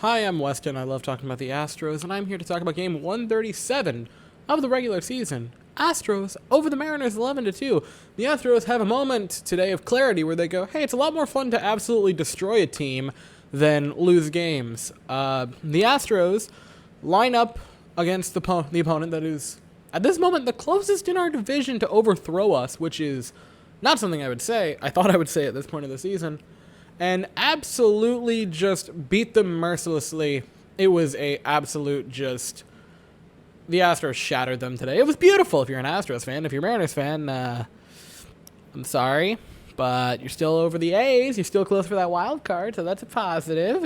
Hi, I'm Weston. I love talking about the Astros, and I'm here to talk about game 137 of the regular season. Astros over the Mariners 11-2. The Astros have a moment today of clarity where they go, hey, it's a lot more fun to absolutely destroy a team than lose games. The Astros line up against the opponent that is, at this moment, the closest in our division to overthrow us, which is not something I would say. I thought I would say at this point of the season. And absolutely just beat them mercilessly. It was a absolute just... The Astros shattered them today. It was beautiful if you're an Astros fan. If you're a Mariners fan, I'm sorry. But you're still over the A's. You're still close for that wild card, so that's a positive.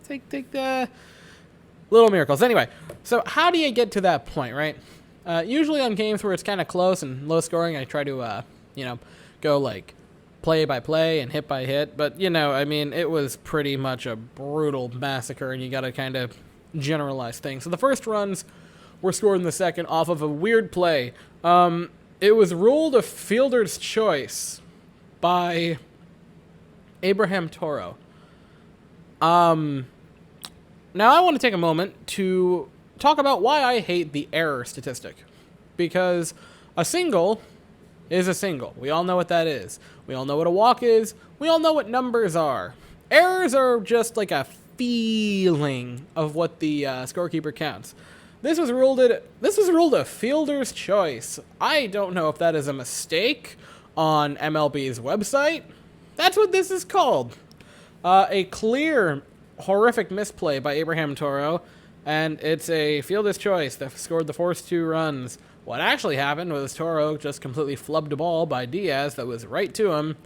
Take the little miracles. Anyway, so how do you get to that point, right? Usually on games where it's kind of close and low scoring, I try to, go like play by play and hit by hit. But, it was pretty much a brutal massacre, and you got to kind of generalize things. So the first runs were scored in the second off of a weird play. It was ruled a fielder's choice by Abraham Toro. Now I want to take a moment to talk about why I hate the error statistic. Because a single is a single. We all know what that is. We all know what a walk is. We all know what numbers are. Errors are just like a feeling of what the scorekeeper counts. This was ruled a fielder's choice. I don't know if that is a mistake on MLB's website. That's what this is called. A clear, horrific misplay by Abraham Toro, and it's a fielder's choice that scored the first two runs. What actually happened was Toro just completely flubbed a ball by Diaz that was right to him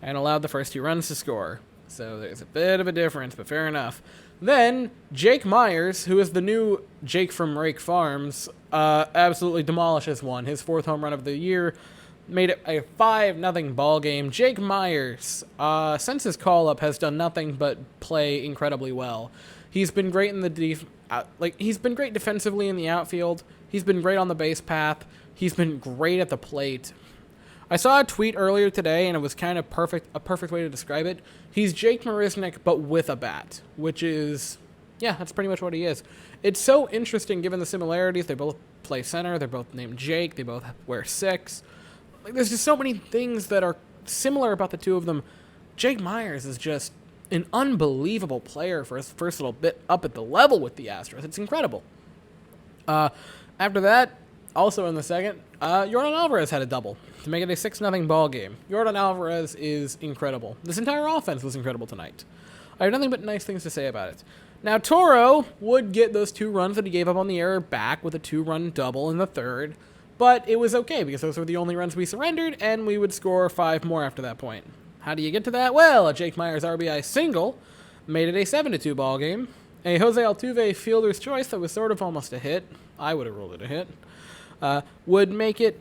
and allowed the first two runs to score. So there's a bit of a difference, but fair enough. Then, Jake Myers, who is the new Jake from Rake Farms, absolutely demolishes one. His fourth home run of the year made it a 5-0 ball game. Jake Myers, since his call-up, has done nothing but play incredibly well. He's been great in the he's been great defensively in the outfield. He's been great on the base path. He's been great at the plate. I saw a tweet earlier today, and it was kind of a perfect way to describe it. He's Jake Marisnick, but with a bat, which is, that's pretty much what he is. It's so interesting given the similarities. They both play center. They're both named Jake. They both wear 6. There's just so many things that are similar about the two of them. Jake Myers is just an unbelievable player for his first little bit up at the level with the Astros. It's incredible. After that, also in the second, Yordan Alvarez had a double to make it a 6-0 ball game. Yordan Alvarez is incredible. This entire offense was incredible tonight. I have nothing but nice things to say about it. Now, Toro would get those 2 runs that he gave up on the error back with a 2-run double in the third, but it was okay because those were the only runs we surrendered, and we would score 5 more after that point. How do you get to that? Well, a Jake Myers RBI single made it a 7-2 ball game. A Jose Altuve fielder's choice that was sort of almost a hit. I would have ruled it a hit. Would make it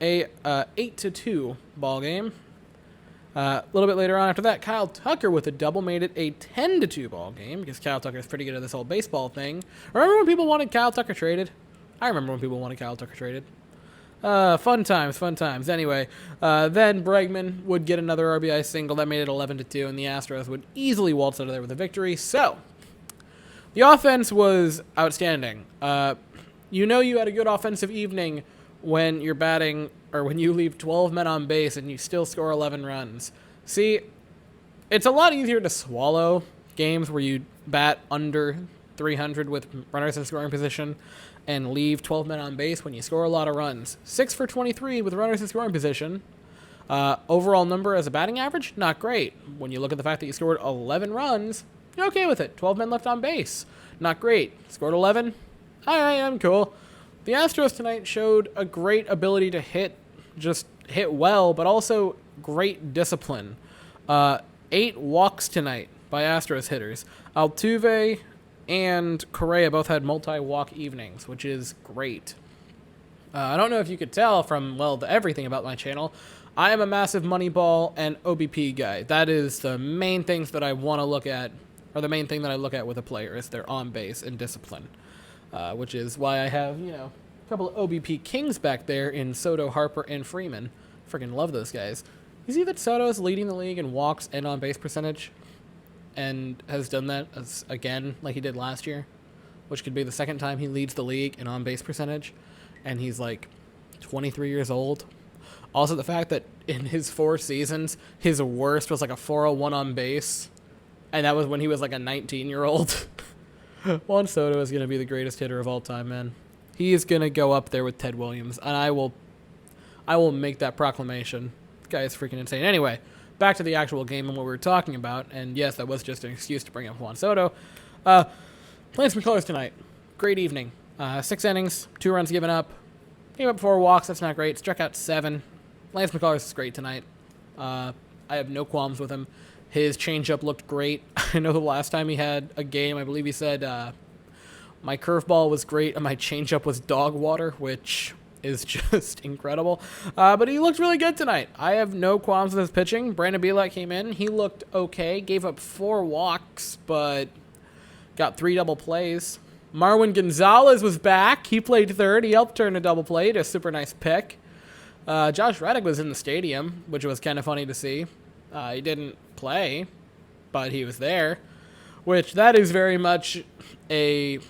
a 8-2 ball game. A little bit later on after that, Kyle Tucker with a double made it a 10-2 ball game because Kyle Tucker is pretty good at this whole baseball thing. Remember when people wanted Kyle Tucker traded? I remember when people wanted Kyle Tucker traded. Fun times. Anyway, then Bregman would get another RBI single that made it 11-2, and the Astros would easily waltz out of there with a victory. So, the offense was outstanding. You had a good offensive evening when you're batting, or when you leave 12 men on base and you still score 11 runs. See, it's a lot easier to swallow games where you bat under 300 with runners in scoring position and leave 12 men on base when you score a lot of runs. 6 for 23 with runners in scoring position. Overall number as a batting average, not great. When you look at the fact that you scored 11 runs, you're okay with it. 12 men left on base, not great. Scored 11, all right, I'm cool. The Astros tonight showed a great ability to hit well, but also great discipline. 8 walks tonight by Astros hitters. Altuve and Correa both had multi-walk evenings, which is great. I don't know if you could tell from, everything about my channel. I am a massive Moneyball and OBP guy. That is the main things that I want to look at, or the main thing that I look at with a player is their on-base and discipline. Which is why I have, a couple of OBP kings back there in Soto, Harper, and Freeman. Freaking love those guys. You see that Soto's leading the league in walks and on-base percentage? and has done that again like he did last year, which could be the second time he leads the league in on-base percentage, and he's like 23 years old. Also, the fact that in his 4 seasons, his worst was like a 401 on base, and that was when he was like a 19-year-old. Juan Soto is going to be the greatest hitter of all time, man. He is going to go up there with Ted Williams, and I will make that proclamation. This guy is freaking insane. Anyway, back to the actual game and what we were talking about, and yes, that was just an excuse to bring up Juan Soto. Playing some colors tonight. Great evening. 6 innings, 2 runs given up. Gave up 4 walks, that's not great. Struck out 7. Lance McCullers is great tonight. I have no qualms with him. His changeup looked great. I know the last time he had a game, I believe he said, my curveball was great and my changeup was dog water, which is just incredible. But he looked really good tonight. I have no qualms with his pitching. Brandon Bielak came in. He looked okay. Gave up 4 walks, but got 3 double plays. Marwin Gonzalez was back. He played third. He helped turn a double play to a super nice pick. Josh Reddick was in the stadium, which was kind of funny to see. He didn't play, but he was there, which that is very much that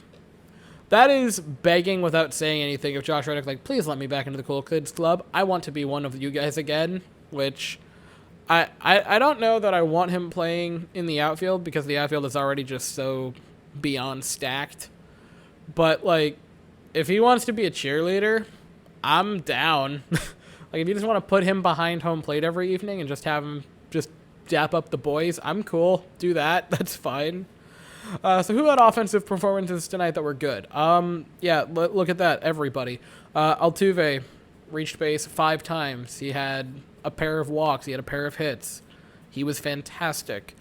is begging without saying anything of Josh Reddick, like, please let me back into the Cool Kids Club. I want to be one of you guys again, which I don't know that I want him playing in the outfield because the outfield is already just so beyond stacked. But, like, if he wants to be a cheerleader, I'm down. Like, if you just want to put him behind home plate every evening and just have him just dap up the boys, I'm cool. Do that. That's fine. So who had offensive performances tonight that were good? Yeah, look at that, everybody. Altuve reached base 5 times. He had a pair of walks. He had a pair of hits. He was fantastic.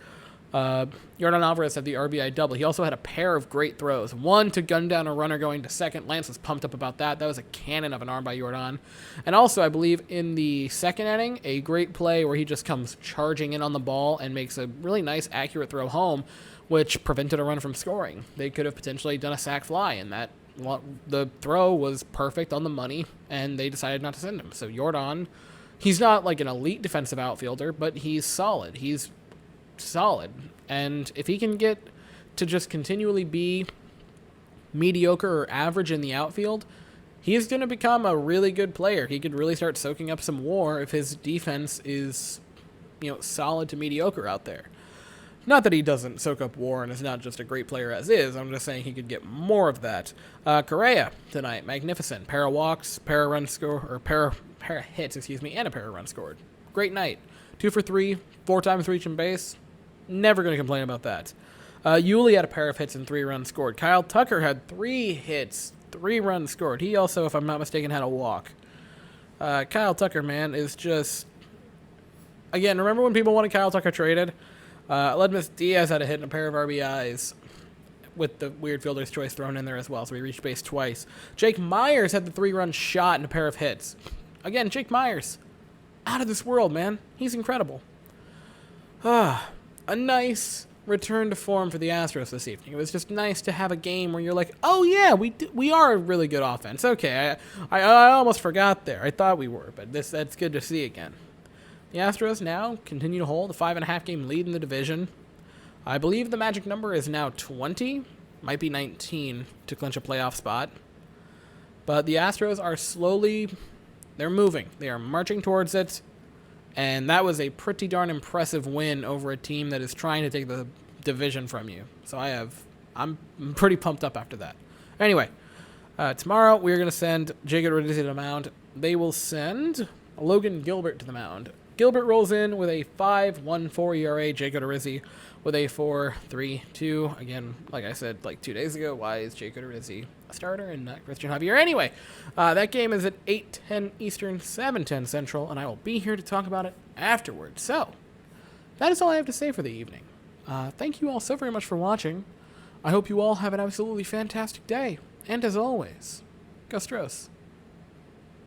Yordan Alvarez had the RBI double. He also had a pair of great throws. One to gun down a runner going to second. Lance was pumped up about that. That was a cannon of an arm by Yordan. And also, I believe, in the second inning, a great play where he just comes charging in on the ball and makes a really nice, accurate throw home, which prevented a run from scoring. They could have potentially done a sac fly, and that the throw was perfect on the money, and they decided not to send him. So Yordan, he's not like an elite defensive outfielder, but he's solid. He's solid. And if he can get to just continually be mediocre or average in the outfield, he's going to become a really good player. He could really start soaking up some WAR if his defense is, solid to mediocre out there. Not that he doesn't soak up WAR and is not just a great player as is. I'm just saying he could get more of that. Correa tonight, magnificent. Pair of walks, pair of runs score, or pair of hits, and a pair of runs scored. Great night. 2 for 3, 4 times reaching base. Never going to complain about that. Yuli had a pair of hits and 3 runs scored. Kyle Tucker had 3 hits, 3 runs scored. He also, if I'm not mistaken, had a walk. Kyle Tucker, man, is just... Again, remember when people wanted Kyle Tucker traded? Ledmus Diaz had a hit and a pair of RBIs with the weird fielder's choice thrown in there as well, so he reached base twice. Jake Myers had the 3-run shot and a pair of hits. Again, Jake Myers, out of this world, man. He's incredible. A nice return to form for the Astros this evening. It was just nice to have a game where you're like, oh yeah, we are a really good offense. Okay, I almost forgot there. I thought we were, but that's good to see again. The Astros now continue to hold a 5.5-game lead in the division. I believe the magic number is now 20, might be 19 to clinch a playoff spot. But the Astros are they're moving. They are marching towards it. And that was a pretty darn impressive win over a team that is trying to take the division from you. So I'm pretty pumped up after that. Anyway, tomorrow we're going to send Jacob Rizzi to the mound. They will send Logan Gilbert to the mound. Gilbert rolls in with a 5.14 ERA. Jacob Rizzi with a 4.32. Again, like I said, like 2 days ago, why is Jacob Rizzi a starter and not Christian Javier? Anyway, that game is at 8:10 Eastern, 7:10 Central, and I will be here to talk about it afterwards. So, that is all I have to say for the evening. Thank you all so very much for watching. I hope you all have an absolutely fantastic day. And as always, go Astros.